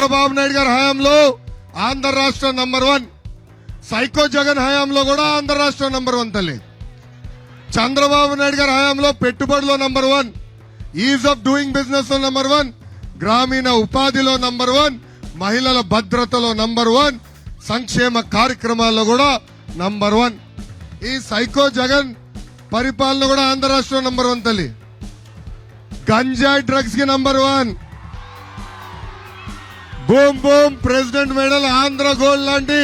చంద్రబాబు నాయుడు గారి హయాంలో ఆంధ్ర రాష్ట్రం నంబర్ 1, సైకో జగన్ హయాంలో కూడా ఆంధ్ర రాష్ట్రం నంబర్ 1 తల్లి. చంద్రబాబు నాయుడు గారి హయాంలో పెట్టుబడిలో number 1, is of doing business లో నంబర్ 1, గ్రామీణ ఉపాధిలో నంబర్ 1, మహిళల భద్రతలో నంబర్ 1, సంక్షేమ కార్యక్రమాల్లో కూడా నంబర్ 1. ఈ సైకో జగన్ పరిపాలన కూడా ఆంధ్ర రాష్ట్రం నంబర్ 1 తల్లి. గంజాయి డ్రగ్స్ కి number 1, boom boom president medal Andhra gold లాంటి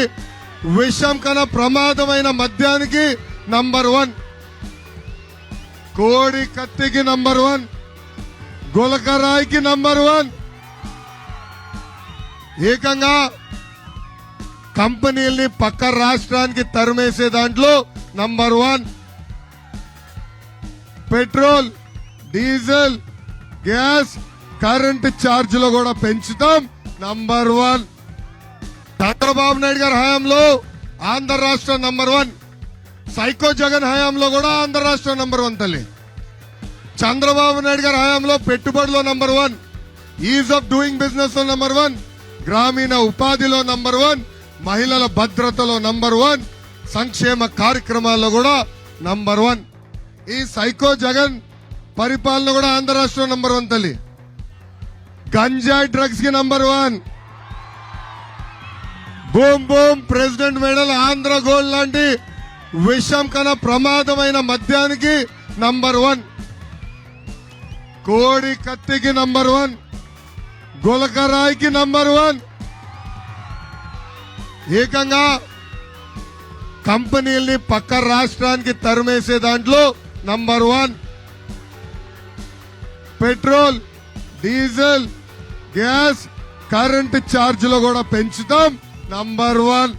విషం కన్నా ప్రమాదమైన మద్యానికి నంబర్ 1, కోడి కత్తికి నంబర్ 1, గులకరాయికి నంబర్ 1. ఏకంగా కంపెనీల్ని పక్క రాష్ట్రానికి తరిమేసే దాంట్లో number 1. Petrol, diesel, gas, current ఛార్జీలు కూడా పెంచుతాం నంబర్ 1. చంద్రబాబు నాయుడు గారి హయాంలో ఆంధ్ర రాష్ట్రం నంబర్ 1, సైకో జగన్ హయాంలో కూడా ఆంధ్ర రాష్ట్రం నంబర్ 1 తల్లి. చంద్రబాబు నాయుడు గారి హయాంలో పెట్టుబడిలో number 1, is of doing business లో నంబర్ 1, గ్రామీణ ఉపాధిలో నంబర్ 1, మహిళల భద్రతలో నంబర్ 1, సంక్షేమ కార్యక్రమాల్లో కూడా నంబర్ 1. ఈ సైకో జగన్ పరిపాలన కూడా ఆంధ్ర రాష్ట్రం నంబర్ 1 తల్లి. గంజాయి డ్రగ్స్ కి number 1, boom boom president medal Andhra gold లాంటి విషం కన్నా ప్రమాదమైన మద్యానికి నంబర్ 1, కోడి కత్తికి నంబర్ 1, గులకరాయికి నంబర్ 1. ఏకంగా కంపెనీల్ని పక్క రాష్ట్రానికి తరిమేసే దాంట్లో number 1. Petrol, diesel, gas, current ఛార్జీలు కూడా పెంచుతాం నంబర్ 1.